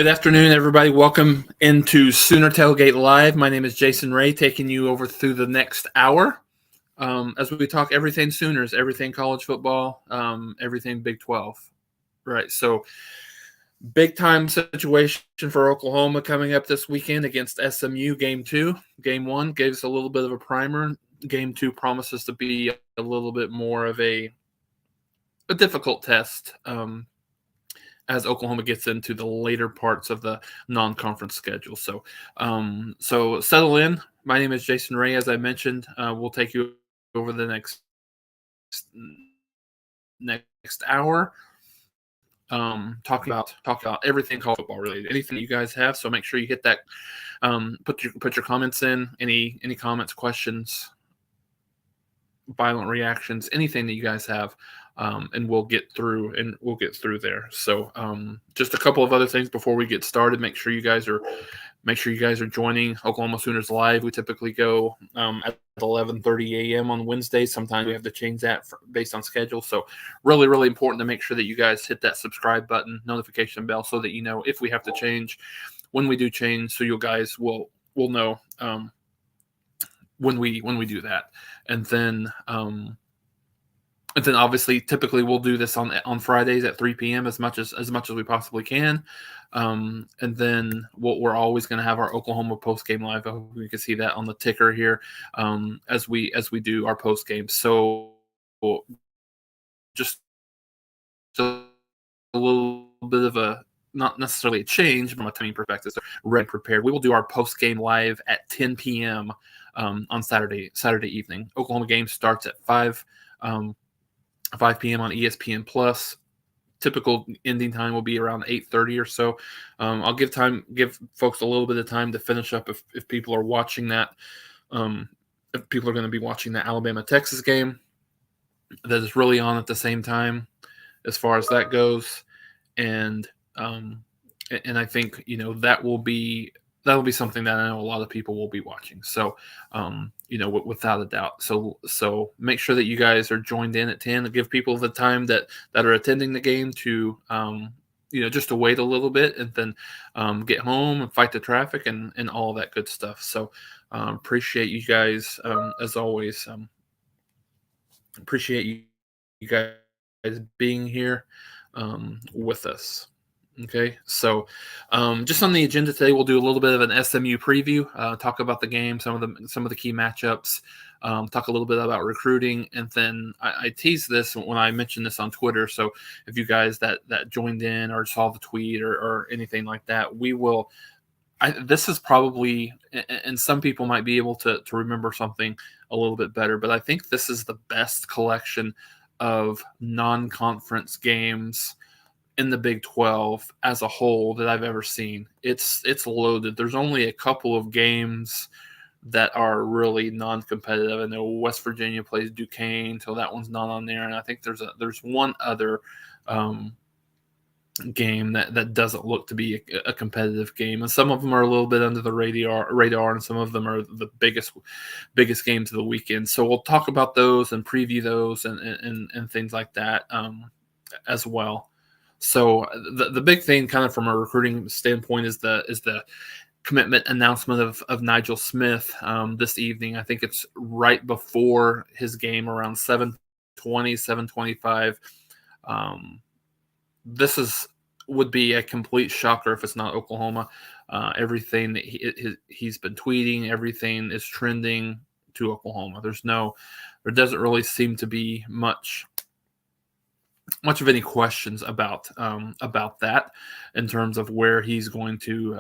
Good afternoon, everybody. Welcome into Sooner Tailgate Live. My name is Jason Ray, taking you over through the next hour as we talk everything Sooners, everything college football, everything Big 12. Right, so big-time situation for Oklahoma coming up this weekend against SMU. Game 2. Game 1 gave us a little bit of a primer. Game 2 promises to be a little bit more of a difficult test. As Oklahoma gets into the later parts of the non-conference schedule. So settle in. My name is Jason Ray. As I mentioned, we'll take you over the next hour, talking about everything college football related, anything you guys have. So make sure you hit that. Put your comments in. Any comments, questions, violent reactions, anything that you guys have, and we'll get through there. So just a couple of other things before we get started. Make sure you guys are joining Oklahoma Sooners Live. We typically go at 11:30 a.m. on Wednesdays. Sometimes we have to change that based on schedule. So really, really important to make sure that you guys hit that subscribe button, notification bell, so that you know if we have to change, when we do change, so you guys will know when we do that. And then obviously typically we'll do this on Fridays at 3 p.m. as much as we possibly can. And then we're always going to have our Oklahoma post game live. I hope you can see that on the ticker here as we do our post game. So just a little bit of a, not necessarily a change from a timing perspective. So ready, prepared. We will do our post game live at 10 p.m. On Saturday evening. Oklahoma game starts at 5 p.m. on ESPN Plus. Typical ending time will be around 8:30 or so. I'll give folks a little bit of time to finish up if people are watching that. If people are going to be watching the Alabama-Texas game, that is really on at the same time, as far as that goes, and I think that'll be something that I know a lot of people will be watching. So, without a doubt. So make sure that you guys are joined in at 10 to give people the time that are attending the game to, just to wait a little bit and then get home and fight the traffic and all that good stuff. So appreciate you guys as always. Appreciate you guys being here with us. Okay, so just on the agenda today, we'll do a little bit of an SMU preview, talk about the game, some of the key matchups, talk a little bit about recruiting, and then I teased this when I mentioned this on Twitter. So if you guys that joined in or saw the tweet or anything like that, we will. This is probably, and some people might be able to remember something a little bit better, but I think this is the best collection of non-conference games in the Big 12 as a whole that I've ever seen. It's loaded. There's only a couple of games that are really non-competitive. I know West Virginia plays Duquesne, so that one's not on there. And I think there's one other game that doesn't look to be a competitive game. And some of them are a little bit under the radar, and some of them are the biggest games of the weekend. So we'll talk about those and preview those and things like that as well. So the big thing, kind of from a recruiting standpoint, is the commitment announcement of Nigel Smith this evening. I think it's right before his game, around 7:20, 7:25. This would be a complete shocker if it's not Oklahoma. Everything that he's been tweeting, everything is trending to Oklahoma. There doesn't really seem to be much of any questions about that in terms of where he's going to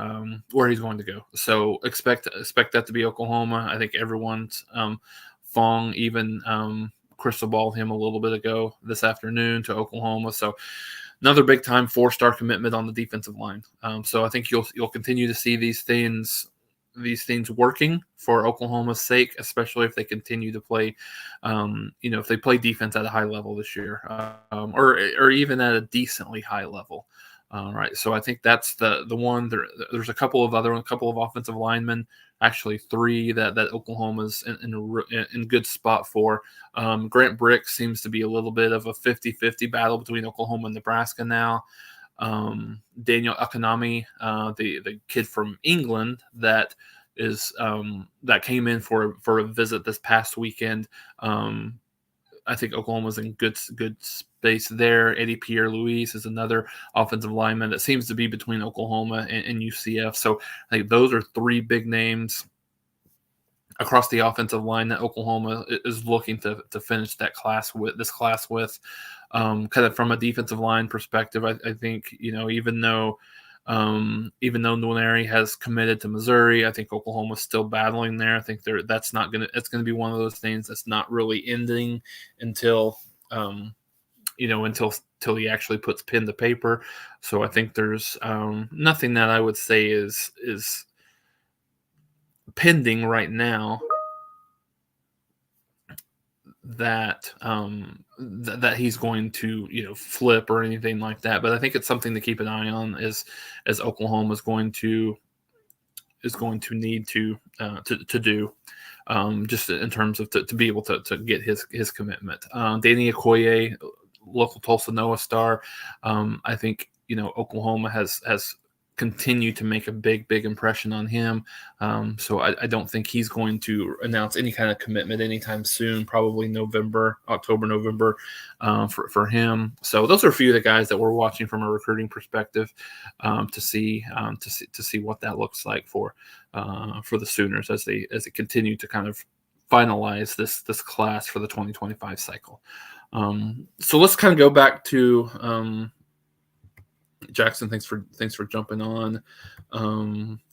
go. So expect that to be Oklahoma. I think everyone's Fong even crystal balled him a little bit ago this afternoon to Oklahoma. So another big time 4-star commitment on the defensive line. So I think you'll continue to see these things working for Oklahoma's sake, especially if they continue to play, if they play defense at a high level this year, or even at a decently high level. Right. So I think that's the one. There's a couple of offensive linemen, actually 3 that Oklahoma's in good spot for. Grant Brick seems to be a little bit of a 50-50 battle between Oklahoma and Nebraska now. Daniel Akanami, the kid from England that is that came in for a visit this past weekend. I think Oklahoma's in good space there. Eddie Pierre-Louis is another offensive lineman that seems to be between Oklahoma and UCF. So I think those are three big names across the offensive line that Oklahoma is looking to finish this class with. Kind of from a defensive line perspective, I think, even though Nwaneri has committed to Missouri, I think Oklahoma's still battling there. I think it's going to be one of those things that's not really ending until until he actually puts pen to paper. So I think there's nothing that I would say is pending right now that that he's going to flip or anything like that. But I think it's something to keep an eye on as Oklahoma is going to need to do just in terms of to be able to get his commitment. Danny Okoye, local Tulsa Noah star. I think Oklahoma has continue to make a big impression on him. So I don't think he's going to announce any kind of commitment anytime soon, probably October, November for him. So those are a few of the guys that we're watching from a recruiting perspective to see what that looks like for the Sooners as they continue to kind of finalize this class for the 2025 cycle. So let's kind of go back to Jackson. Thanks for jumping on.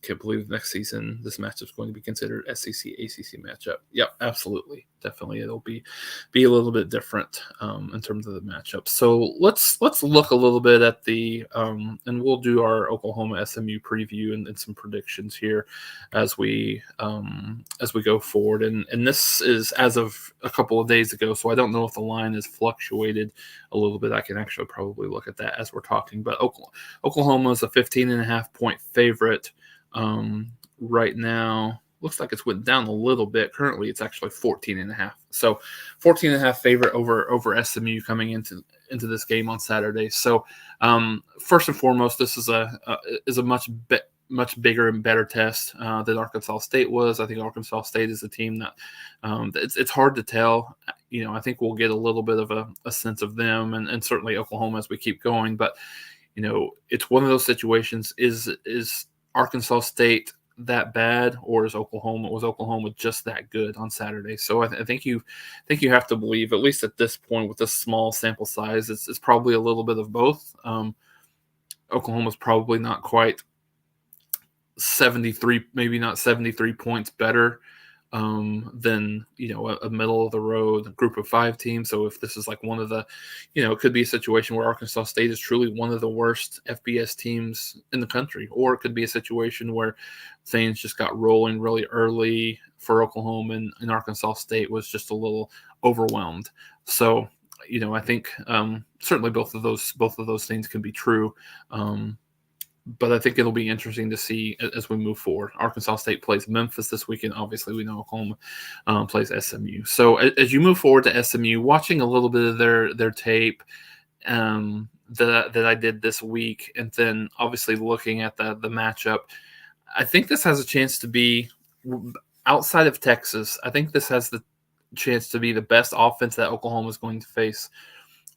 Can't believe next season this matchup is going to be considered SEC ACC matchup. Yep, absolutely, definitely. It'll be a little bit different in terms of the matchup. So let's look a little bit at the and we'll do our Oklahoma SMU preview and some predictions here as we go forward. And this is as of a couple of days ago, so I don't know if the line has fluctuated a little bit. I can actually probably look at that as we're talking. But Oklahoma is a 15.5 point favorite right now. Looks like it's went down a little bit. Currently, it's actually 14.5. So 14.5 favorite over SMU coming into this game on Saturday. So first and foremost, this is a much bigger and better test than Arkansas State was. I think Arkansas State is a team that it's hard to tell. I think we'll get a little bit of a sense of them and certainly Oklahoma as we keep going. But it's one of those situations. Is Arkansas State that bad, or was Oklahoma just that good on Saturday? So I think you have to believe, at least at this point with this small sample size, it's probably a little bit of both. Oklahoma's probably not quite 73, maybe not 73 points better than a middle of the road group of 5 team. So if this is like one of the, it could be a situation where Arkansas State is truly one of the worst FBS teams in the country, or it could be a situation where things just got rolling really early for Oklahoma and Arkansas State was just a little overwhelmed. So I think certainly both of those things can be true. But I think it'll be interesting to see as we move forward. Arkansas State plays Memphis this weekend. Obviously, we know Oklahoma plays SMU. So as you move forward to SMU, watching a little bit of their tape that I did this week, and then obviously looking at the matchup, I think this has a chance to be, outside of Texas, I think this has the chance to be the best offense that Oklahoma is going to face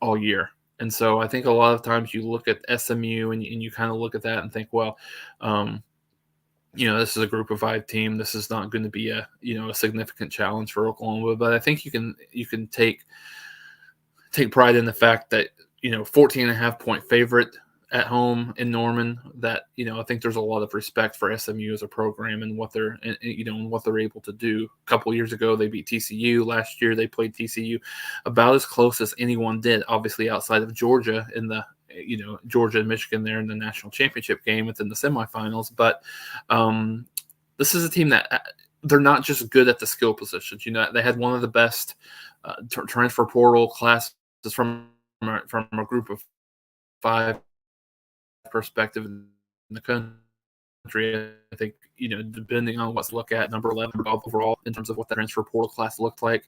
all year. And so I think a lot of times you look at SMU and you kind of look at that and think, well, this is a group of 5 team. This is not going to be a significant challenge for Oklahoma. But I think you can take pride in the fact that 14.5 point favorite at home in Norman. That I think there's a lot of respect for SMU as a program and what they're able to do. A couple years ago they beat TCU. Last year they played TCU about as close as anyone did, obviously outside of Georgia in the Georgia and Michigan there in the national championship game within the semifinals. But this is a team that they're not just good at the skill positions. They had one of the best transfer portal classes from a group of 5 perspective in the country. I think, depending on what's look at, number 11 overall in terms of what that transfer portal class looked like,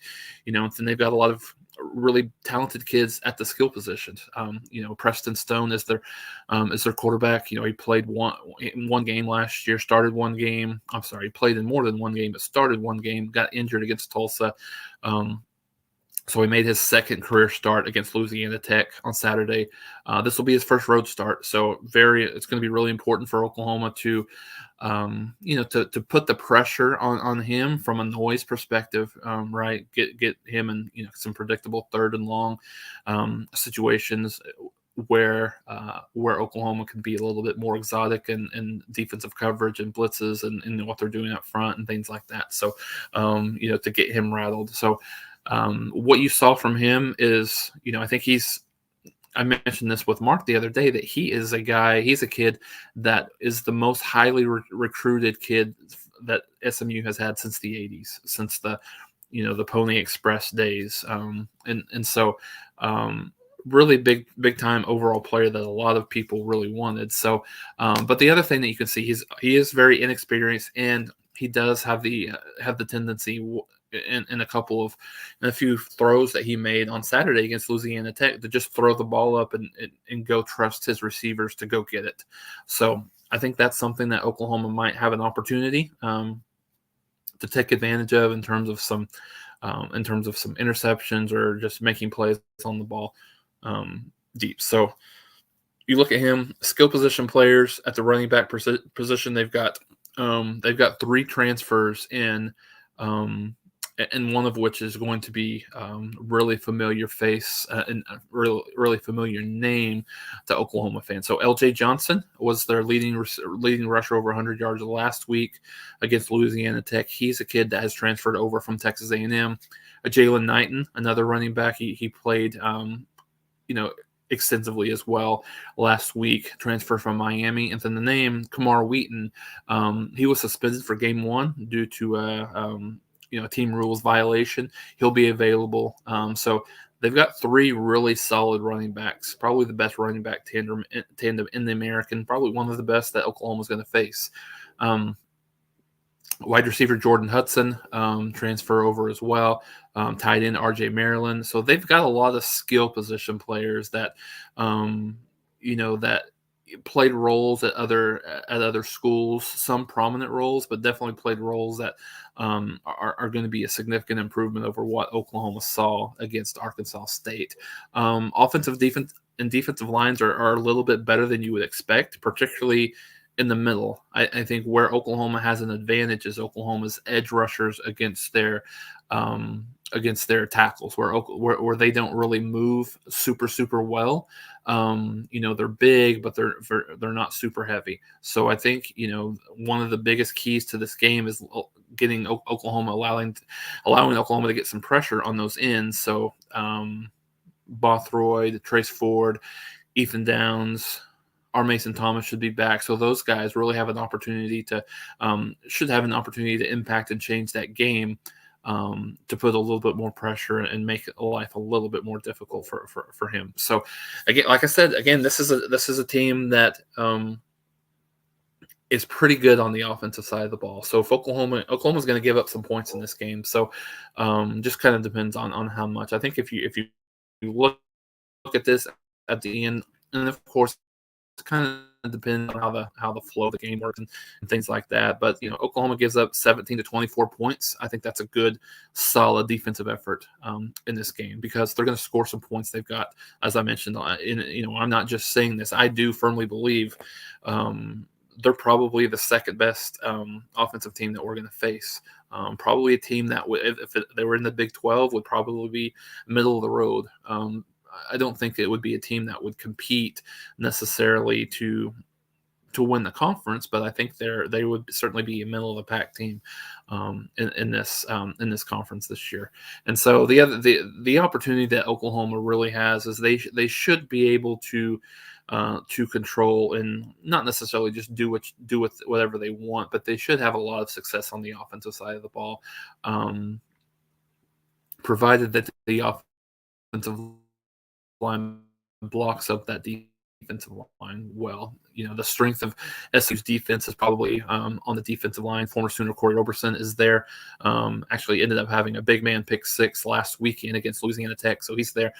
and they've got a lot of really talented kids at the skill positions. Preston Stone is their quarterback. He played one game last year, started one game. I'm sorry, he played in more than one game, but started one game, got injured against Tulsa. So he made his second career start against Louisiana Tech on Saturday. This will be his first road start, so it's going to be really important for Oklahoma to, to put the pressure on him from a noise perspective, right? Get him in some predictable third and long situations where Oklahoma can be a little bit more exotic in defensive coverage and blitzes and what they're doing up front and things like that. So, to get him rattled. So. What you saw from him is, I think I mentioned this with Mark the other day, that he's a kid that is the most highly recruited kid that SMU has had since the 80s, since the Pony Express days. So really big time overall player that a lot of people really wanted. So, but the other thing that you can see, he is very inexperienced, and he does have the tendency in a few throws that he made on Saturday against Louisiana Tech to just throw the ball up and go trust his receivers to go get it. So I think that's something that Oklahoma might have an opportunity to take advantage of in terms of some interceptions or just making plays on the ball deep. So you look at him, skill position players at the running back position. They've got three transfers in. And one of which is going to be really familiar face and really familiar name to Oklahoma fans. So L.J. Johnson was their leading rusher over 100 yards last week against Louisiana Tech. He's a kid that has transferred over from Texas A&M. Jalen Knighton, another running back, he played extensively as well last week, transfer from Miami. And then the name Kamar Wheaton, he was suspended for game one due to a team rules violation. He'll be available. So they've got three really solid running backs, probably the best running back tandem in the American, probably one of the best that Oklahoma's going to face. Wide receiver Jordan Hudson, transfer over as well. Tight end RJ Maryland. So they've got a lot of skill position players that, that played roles at other schools, some prominent roles, but definitely played roles that are going to be a significant improvement over what Oklahoma saw against Arkansas State. Offensive defensive lines are a little bit better than you would expect, particularly in the middle. I think where Oklahoma has an advantage is Oklahoma's edge rushers against their tackles, where they don't really move super well. They're big, but they're not super heavy. So I think one of the biggest keys to this game is getting Oklahoma, allowing Oklahoma to get some pressure on those ends. So Bothroyd, Trace Ford, Ethan Downs, our Mason Thomas should be back. So those guys really have an opportunity to impact and change that game, to put a little bit more pressure and make life a little bit more difficult for him. So again, like I said, this is a team that is pretty good on the offensive side of the ball. So if Oklahoma's going to give up some points in this game. So just kind of depends on how much. I think if you look at this at the end, and of course, it kind of depends on how the flow of the game works and things like that. But Oklahoma gives up 17 to 24 points. I think that's a good, solid defensive effort in this game, because they're going to score some points. They've got, as I mentioned, I'm not just saying this. I do firmly believe they're probably the second best offensive team that we're going to face. Probably a team that if they were in the Big 12 would probably be middle of the road. I don't think it would be a team that would compete necessarily to win the conference, but I think they would certainly be a middle of the pack team in this conference this year. And so the opportunity that Oklahoma really has is they should be able to control and not necessarily just do with whatever they want, but they should have a lot of success on the offensive side of the ball, provided that the offensive line blocks up that defensive line well. The strength of SU's defense is probably on the defensive line. Former Sooner Corey Roberson is there. Actually ended up having a big man pick six last weekend against Louisiana Tech, so he's there.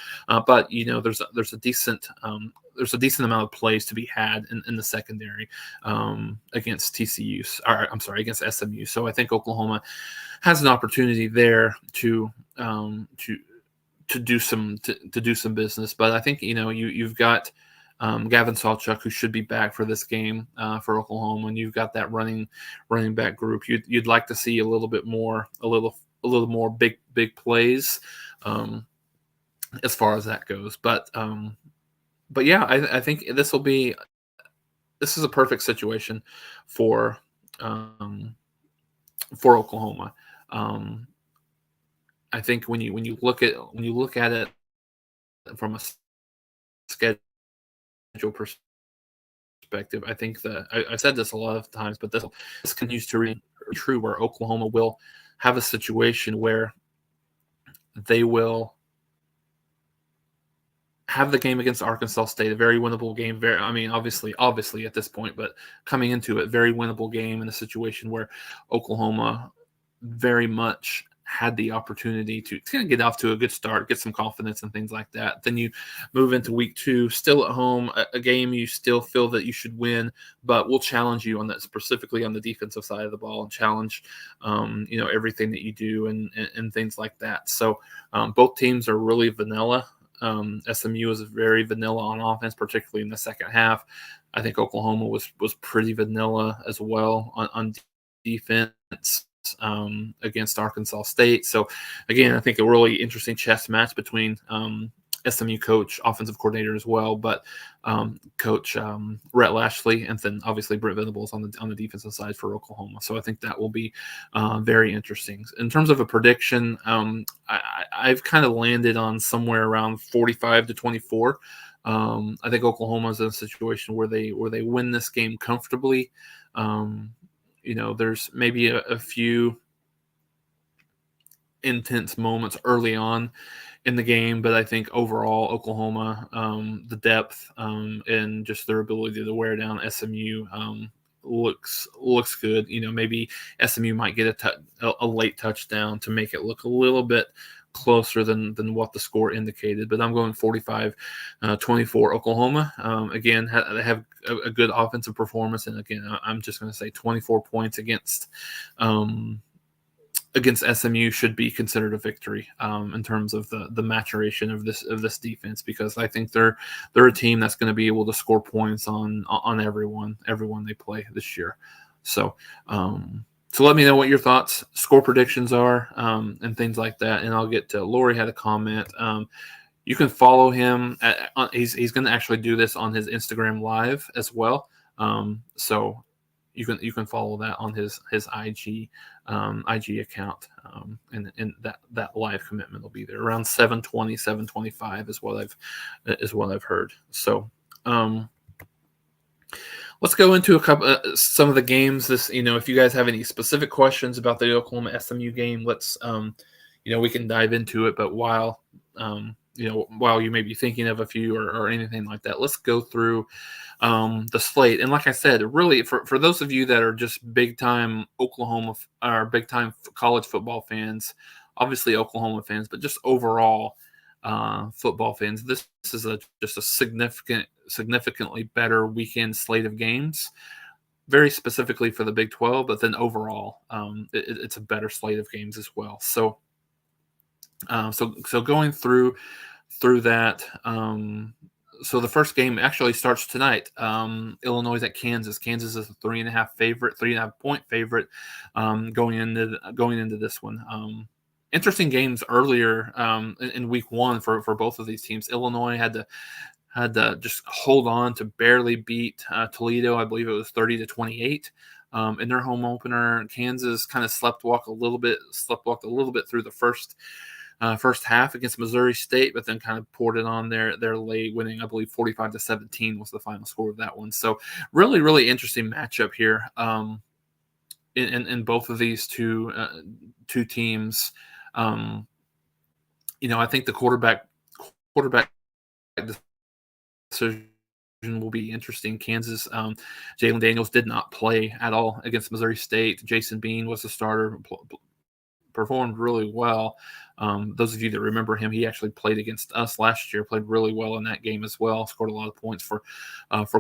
But there's a decent amount of plays to be had in the secondary against TCU. Or I'm sorry, against SMU. So I think Oklahoma has an opportunity there to do some business. But I think you've got Gavin Sawchuk, who should be back for this game for Oklahoma, and you've got that running back group. You'd like to see a little more big plays as far as that goes. But yeah, I think this is a perfect situation for Oklahoma. I think when you look at it from a schedule perspective, I think that I've said this a lot of times, but this continues to be true, where Oklahoma will have a situation where they will have the game against Arkansas State, a very winnable game. Obviously at this point, but coming into it, very winnable game in a situation where Oklahoma very much had the opportunity to kind of get off to a good start, get some confidence and things like that. Then you move into week 2, still at home, a game you still feel that you should win, but we'll challenge you on that, specifically on the defensive side of the ball, and challenge everything that you do and things like that. So both teams are really vanilla. SMU is very vanilla on offense, particularly in the second half. I think Oklahoma was pretty vanilla as well on defense against Arkansas State. So again, I think a really interesting chess match between SMU coach, offensive coordinator as well, but coach Rhett Lashley, and then obviously Brent Venables on the defensive side for Oklahoma. So I think that will be very interesting. In terms of a prediction, I've kind of landed on somewhere around 45-24. I think Oklahoma's in a situation where they win this game comfortably. There's maybe a few intense moments early on in the game, but I think overall Oklahoma, the depth and just their ability to wear down SMU looks good. Maybe SMU might get a late touchdown to make it look a little bit closer than what the score indicated, but I'm going 45-24 Oklahoma. Again, they have a good offensive performance, and again, I'm just going to say 24 points against SMU should be considered a victory in terms of the maturation of this defense, because I think they're a team that's going to be able to score points on everyone they play this year. So let me know what your thoughts, score predictions are, and things like that. And I'll get to Lori had a comment. You can follow him. He's going to actually do this on his Instagram Live as well. So you can follow that on his IG account, and that live commitment will be there around 7:20, 7:25 is what I've heard. So let's go into some of the games. If you guys have any specific questions about the Oklahoma SMU game, let's we can dive into it. But while you may be thinking of a few or anything like that, let's go through the slate. And like I said, really for those of you that are just big time Oklahoma or big time college football fans, obviously Oklahoma fans, but just overall football fans, this is just a significantly better weekend slate of games, very specifically for the Big 12, but then overall it's a better slate of games as well. So going through that, so the first game actually starts tonight. Illinois is at Kansas. Kansas is a 3.5 point favorite going into this one. Interesting games earlier in week 1 for both of these teams. Illinois had to just hold on to barely beat Toledo. I believe it was 30-28 in their home opener. Kansas kind of sleptwalked a little bit through the first half against Missouri State, but then kind of poured it on their late, winning, I believe 45-17 was the final score of that one. So really, really interesting matchup here in both of these two teams. I think the quarterback decision will be interesting. Kansas, Jalen Daniels did not play at all against Missouri State. Jason Bean was the starter, performed really well. Those of you that remember him, he actually played against us last year, played really well in that game as well, scored a lot of points for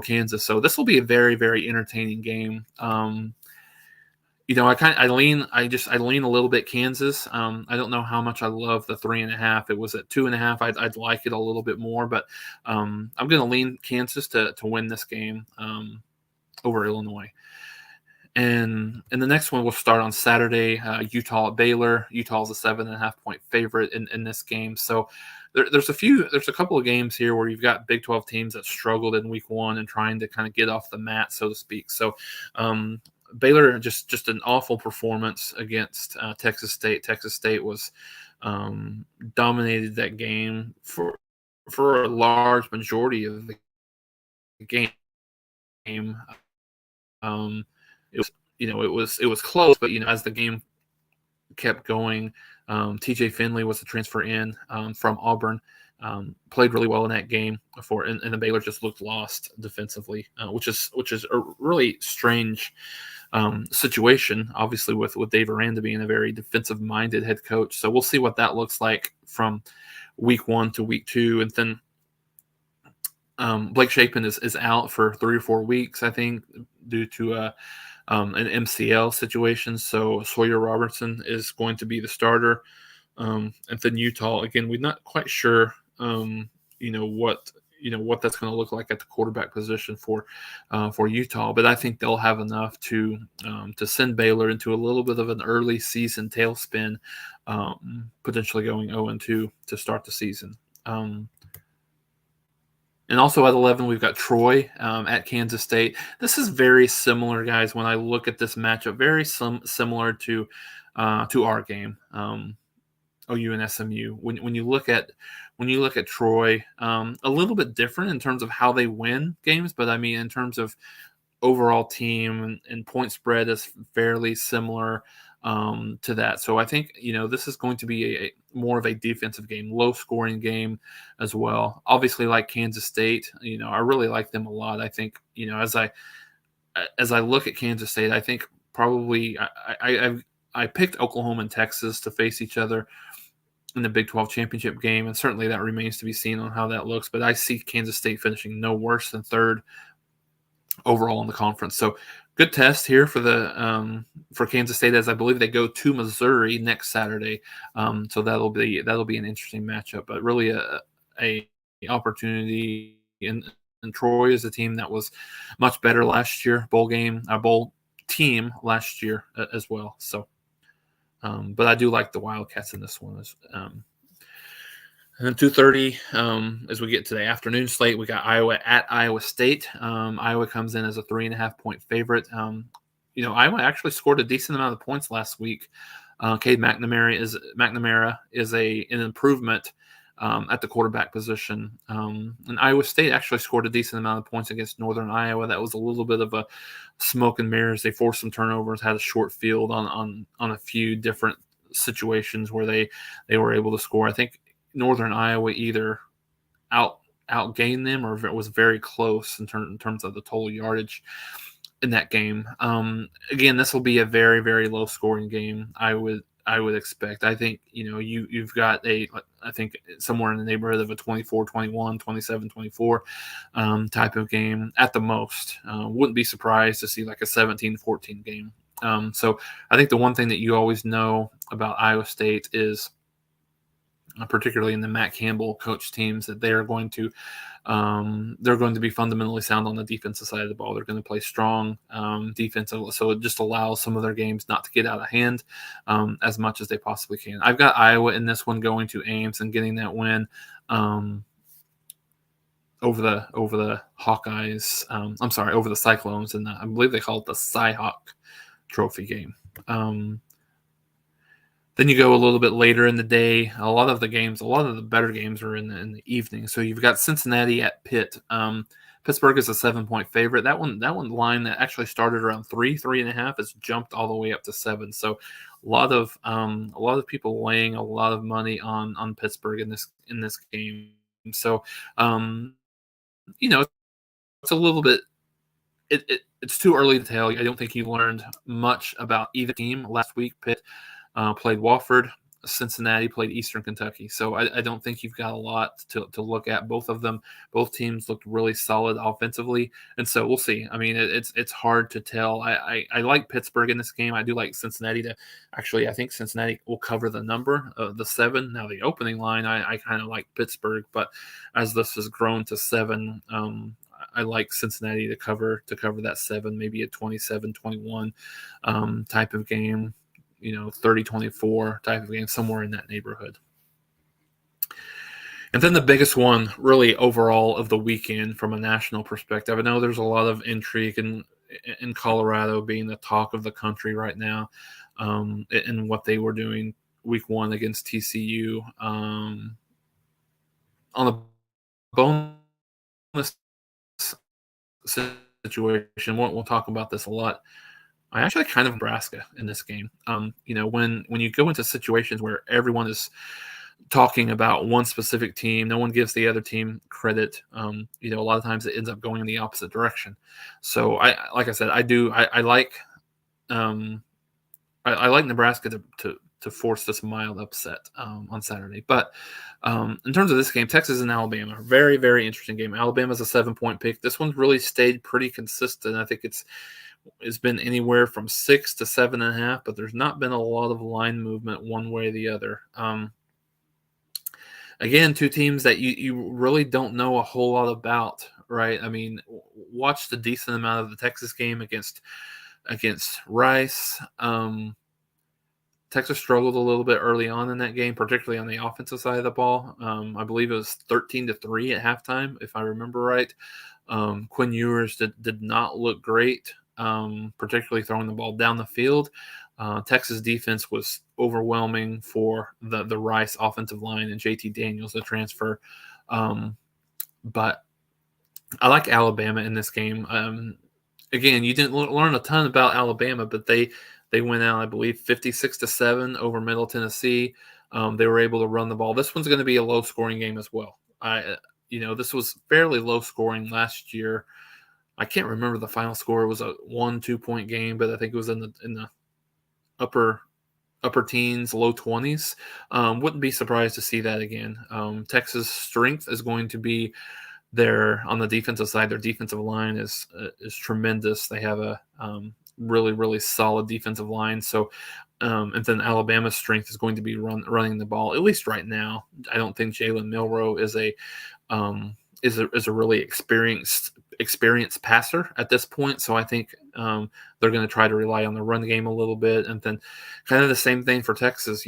Kansas. So this will be a very, very entertaining game. I lean a little bit Kansas. I don't know how much I love the 3.5. It was at 2.5. I'd like it a little bit more, but I'm going to lean Kansas to win this game over Illinois. And the next one will start on Saturday. Utah at Baylor. Utah is a 7.5-point favorite in this game. So there's a couple of games here where you've got Big 12 teams that struggled in week one and trying to kind of get off the mat, so to speak. So Baylor just an awful performance against Texas State. Texas State was dominated that game for a large majority of the game. It was close, but as the game kept going, TJ Finley was the transfer in from Auburn. Played really well in that game and the Baylor just looked lost defensively, which is a really strange situation, obviously with Dave Aranda being a very defensive-minded head coach. So we'll see what that looks like from week 1 to week 2, and then Blake Shapen is out for 3 or 4 weeks, I think, due to an MCL situation. So Sawyer Robertson is going to be the starter. And then Utah, again, we're not quite sure, what that's going to look like at the quarterback position for Utah. But I think they'll have enough to send Baylor into a little bit of an early season tailspin, potentially going 0-2 to start the season. And also at 11, we've got Troy at Kansas State. This is very similar, guys. When I look at this matchup, very similar to our game, OU and SMU. When you look at Troy, a little bit different in terms of how they win games, but I mean in terms of overall team and point spread is fairly similar to that. So I think this is going to be a more of a defensive game, low scoring game as well. Obviously, like Kansas State, I really like them a lot. I think as I look at Kansas State, I think probably I picked Oklahoma and Texas to face each other in the Big 12 championship game, and certainly that remains to be seen on how that looks. But I see Kansas State finishing no worse than third overall in the conference. So good test here for Kansas State, as I believe they go to Missouri next Saturday. So that'll be an interesting matchup, but really a opportunity. And Troy is a team that was much better last year, bowl team last year as well. So, but I do like the Wildcats in this one. And then 2:30, as we get to the afternoon slate, we got Iowa at Iowa State. Iowa comes in as a 3.5-point favorite. Iowa actually scored a decent amount of points last week. Cade McNamara is an improvement at the quarterback position. And Iowa State actually scored a decent amount of points against Northern Iowa. That was a little bit of a smoke and mirrors. They forced some turnovers, had a short field on a few different situations where they were able to score. I think Northern Iowa either outgained them or it was very close in terms of the total yardage in that game. Again, this will be a very, very low scoring game. I would expect. I think you've got I think somewhere in the neighborhood of a 24-21, 27-24 type of game at the most. Wouldn't be surprised to see like a 17-14 game. So I think the one thing that you always know about Iowa State is, particularly in the Matt Campbell coach teams, that they're going to be fundamentally sound on the defensive side of the ball. They're going to play strong defensive, so it just allows some of their games not to get out of hand as much as they possibly can. I've got Iowa in this one going to Ames and getting that win over the Hawkeyes. Over the Cyclones, and I believe they call it the Cy-Hawk Trophy game. Then you go a little bit later in the day. A lot of the better games are in the evening. So you've got Cincinnati at Pitt. Pittsburgh is a 7-point favorite. That one line that actually started around 3.5 has jumped all the way up to 7. So a lot of people laying a lot of money on Pittsburgh in this game. So it's a little bit. It's too early to tell. I don't think you learned much about either team last week. Pitt played Wofford. Cincinnati played Eastern Kentucky. So I don't think you've got a lot to look at. Both of them, both teams looked really solid offensively. And so we'll see. I mean, it's hard to tell. I like Pittsburgh in this game. I do like Cincinnati to actually, I think Cincinnati will cover the number of the 7. Now, the opening line, I kind of like Pittsburgh, but as this has grown to 7, I like Cincinnati to cover that 7, maybe a 27-21 type of game. 30-24 type of game, somewhere in that neighborhood. And then the biggest one, really overall of the weekend from a national perspective. I know there's a lot of intrigue in Colorado being the talk of the country right now, in what they were doing week 1 against TCU. On the bonus situation, we'll talk about this a lot. I actually kind of Nebraska in this game. When you go into situations where everyone is talking about one specific team, no one gives the other team credit. A lot of times it ends up going in the opposite direction. So like I said, I like Nebraska to force this mild upset on Saturday. But in terms of this game, Texas and Alabama, very, very interesting game. Alabama's a 7-point pick. This one's really stayed pretty consistent. I think it's been anywhere from 6 to 7.5, but there's not been a lot of line movement one way or the other. Again, two teams that you really don't know a whole lot about, right? I mean, watched a decent amount of the Texas game against Rice. Texas struggled a little bit early on in that game, particularly on the offensive side of the ball. I believe it was 13-3 at halftime, if I remember right. Quinn Ewers did not look great, particularly throwing the ball down the field. Texas defense was overwhelming for the Rice offensive line and JT Daniels, the transfer. But I like Alabama in this game. Again, you didn't learn a ton about Alabama, but they went out, I believe, 56-7 over Middle Tennessee. They were able to run the ball. This one's going to be a low-scoring game as well. This was fairly low-scoring last year. I can't remember the final score. It was a 1-2 point game, but I think it was in the upper teens, low 20s. Wouldn't be surprised to see that again. Texas' strength is going to be on the defensive side. Their defensive line is tremendous. They have a really, really solid defensive line. So, and then Alabama's strength is going to be running the ball, at least right now. I don't think Jalen Milroe is a really experienced passer at this point. So I think they're going to try to rely on the run game a little bit, and then kind of the same thing for Texas.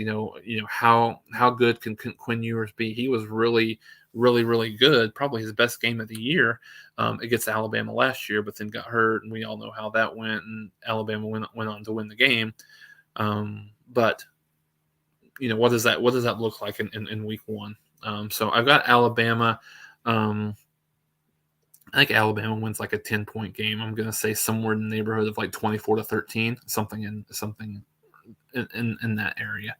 How good can Quinn Ewers be? He was really, really, really good. Probably his best game of the year against Alabama last year, but then got hurt, and we all know how that went. And Alabama went on to win the game. But what does that look like in week 1? So I've got Alabama. I think Alabama wins like a 10-point game. I'm going to say somewhere in the neighborhood of like 24-13, something in that area.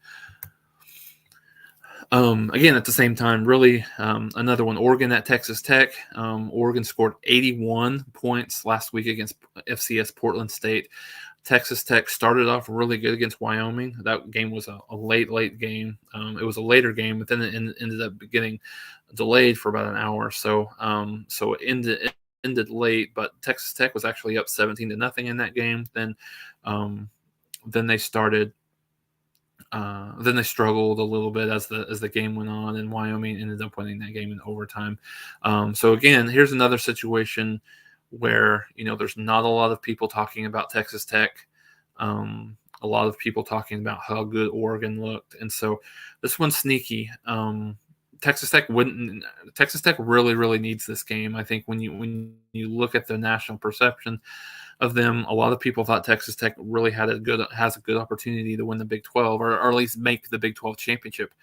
Again, at the same time, really another one, Oregon at Texas Tech. Oregon scored 81 points last week against FCS Portland State. Texas Tech started off really good against Wyoming. That game was a late game. It was a later game, but then it ended up getting delayed for about an hour. So it ended late, but Texas Tech was actually up 17-0 in that game. Then they started. Then they struggled a little bit as the game went on, and Wyoming ended up winning that game in overtime. So again, here's another situation where there's not a lot of people talking about Texas Tech. A lot of people talking about how good Oregon looked, and so this one's sneaky. Texas Tech really, really needs this game. I think when you look at the national perception of them, a lot of people thought Texas Tech really has a good opportunity to win the Big 12, or at least make the Big 12 championship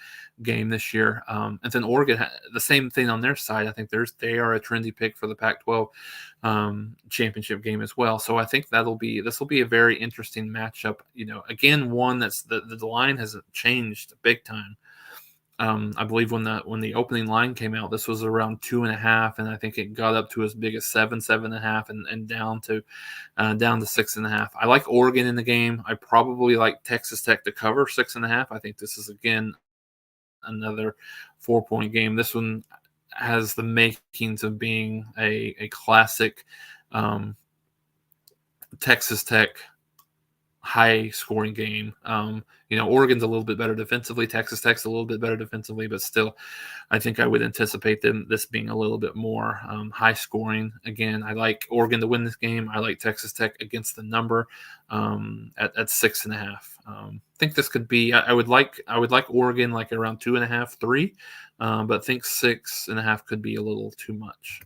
game this year. And then Oregon, the same thing on their side. I think they are a trendy pick for the Pac-12 championship game as well. So I think this will be a very interesting matchup. Again, one that's the line hasn't changed big time. I believe when the opening line came out, this was around 2.5, and I think it got up to as big as 7.5, and down to 6.5. I like Oregon in the game. I probably like Texas Tech to cover 6.5. I think this is again another 4-point game. This one has the makings of being a classic Texas Tech high scoring game. Oregon's a little bit better defensively. Texas Tech's a little bit better defensively, but still, I think I would anticipate this being a little bit more high scoring. Again, I like Oregon to win this game. I like Texas Tech against the number at 6.5. I think this could be. I would like Oregon like around 2.5, 3, but think 6.5 could be a little too much.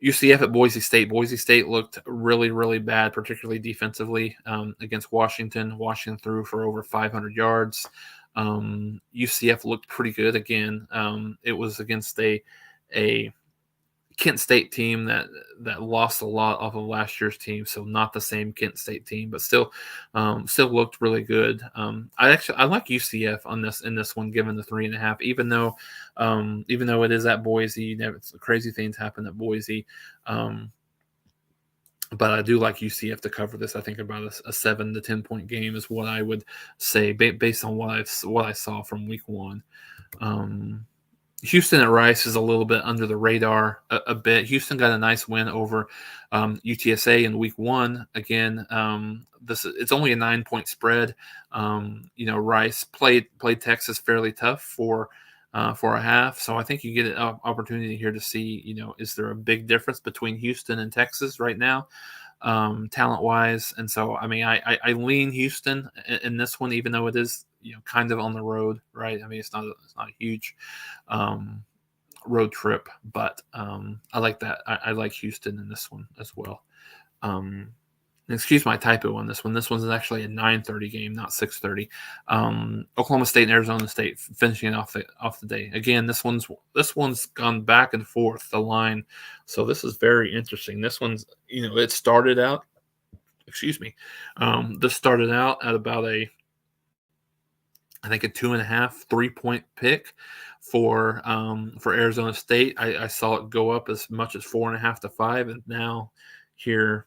UCF at Boise State. Boise State looked really, really bad, particularly defensively against Washington. Washington threw for over 500 yards. UCF looked pretty good again. It was against a Kent State team that lost a lot off of last year's team, so not the same Kent State team, but still looked really good. I like UCF in this one, given the 3.5, even though it is at Boise. Crazy things happen at Boise, but I do like UCF to cover this. I think about a 7 to 10 point game is what I would say based on what I saw from week 1. Houston at Rice is a little bit under the radar a bit. Houston got a nice win over UTSA in week 1. Again, it's only a 9-point spread. Rice played Texas fairly tough for a half, so I think you get an opportunity here to see, is there a big difference between Houston and Texas right now, talent-wise? And so, I mean, I lean Houston in this one, even though it is kind of on the road, right? I mean, it's not a huge road trip, but I like that. I like Houston in this one as well. Excuse my typo on this one. This one's actually a 9:30 game, not 6:30. Oklahoma State and Arizona State finishing off the day. Again, this one's gone back and forth, the line. So this is very interesting. This one's, it started out. Excuse me. This started out at about I think a 2.5, 3-point pick for Arizona State. I saw it go up as much as 4.5 to 5, and now here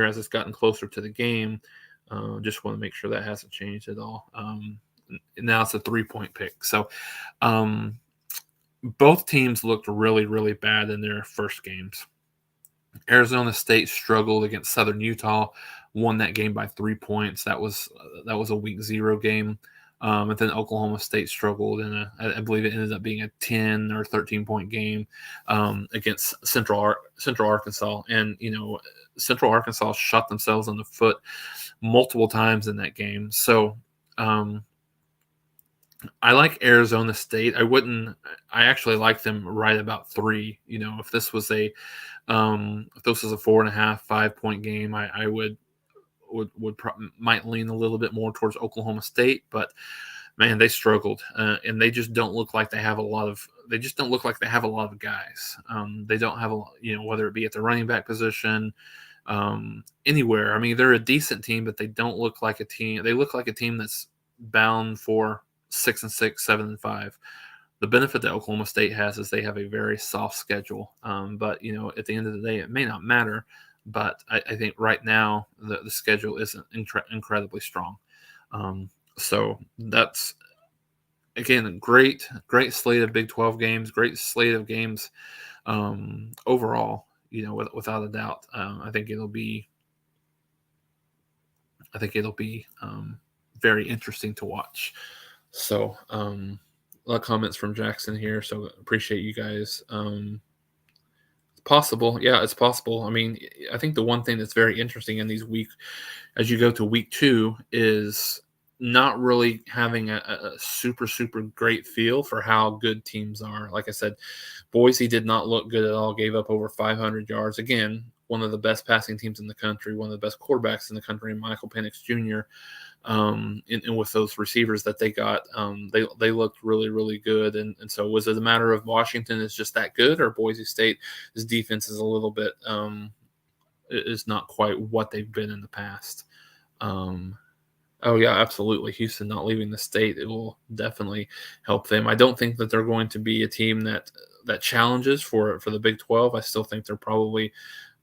as it's gotten closer to the game, just want to make sure that hasn't changed at all. Now it's a 3-point pick. So both teams looked really, really bad in their first games. Arizona State struggled against Southern Utah, won that game by 3 points. That was a week 0 game. And then Oklahoma State struggled I believe it ended up being a 10 or 13-point game against Central Arkansas. And, Central Arkansas shot themselves in the foot multiple times in that game. So I like Arizona State. I actually like them right about 3. If this was a 4.5, 5-point game, I might lean a little bit more towards Oklahoma State, but man, they struggled, and they just don't look like they have a lot of. They just don't look like they have a lot of guys. They don't have whether it be at the running back position, anywhere. I mean, they're a decent team, but they don't look like a team. They look like a team that's bound for 6-6, 7-5. The benefit that Oklahoma State has is they have a very soft schedule. But at the end of the day, it may not matter. But I think right now the schedule isn't incredibly strong. So that's, again, a great slate of Big 12 games, great slate of games overall, without a doubt. I think it'll be very interesting to watch. So a lot of comments from Jackson here, so appreciate you guys. Possible. Yeah, it's possible. I mean, I think the one thing that's very interesting in these weeks, as you go to week 2, is not really having a super, super great feel for how good teams are. Like I said, Boise did not look good at all, gave up over 500 yards. Again, one of the best passing teams in the country, one of the best quarterbacks in the country, Michael Penix Jr., and with those receivers that they got, they looked really, really good. And so was it a matter of Washington is just that good, or Boise State's defense is a little bit is not quite what they've been in the past? Oh yeah, absolutely. Houston not leaving the state, it will definitely help them. I don't think that they're going to be a team that challenges for the Big 12. I still think they're probably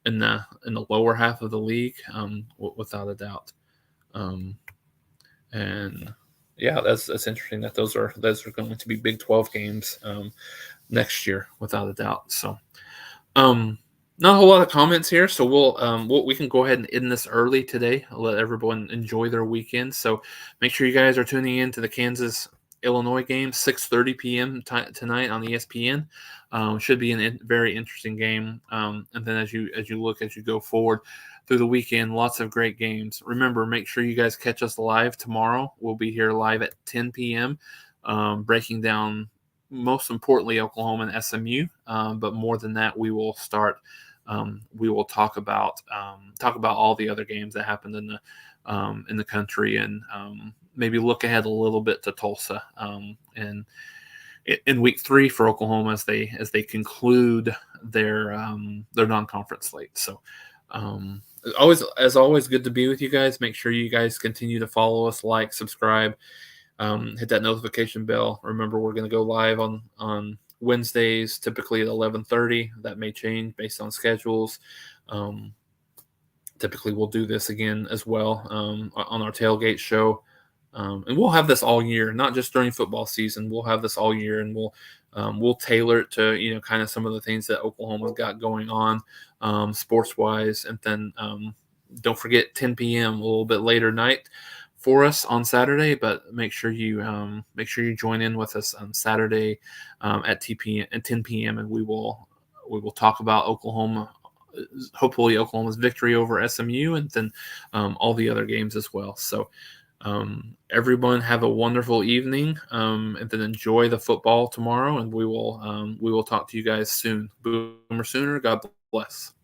in the lower half of the league, without a doubt. Um, and yeah, that's interesting that those are going to be Big 12 games next year, without a doubt. So um, not a whole lot of comments here, so we can go ahead and end this early today. I'll let everyone enjoy their weekend. So make sure you guys are tuning in to the Kansas Illinois game, 6:30 p.m. Tonight on ESPN. Should be a very interesting game. And then as you go forward through the weekend, lots of great games. Remember, make sure you guys catch us live tomorrow. We'll be here live at 10 p.m. Breaking down most importantly Oklahoma and SMU. But more than that, we will start. We will talk about all the other games that happened in the country, and maybe look ahead a little bit to Tulsa and in week 3 for Oklahoma as they conclude their non-conference slate. So always good to be with you guys. Make sure you guys continue to follow us, like, subscribe, hit that notification bell. Remember, we're going to go live on Wednesdays, typically at 11:30. That may change based on schedules. Um, Typically, we'll do this again as well on our tailgate show. And we'll have this all year, not just during football season. We'll have this all year, and we'll tailor it to kind of some of the things that Oklahoma's got going on sports wise. And then don't forget 10 p.m. a little bit later night for us on Saturday. But make sure you join in with us on Saturday at 10 p.m. and we will talk about Oklahoma. Hopefully Oklahoma's victory over SMU, and then all the other games as well. So everyone have a wonderful evening, and then enjoy the football tomorrow, and we will talk to you guys soon. Boomer Sooner, God bless.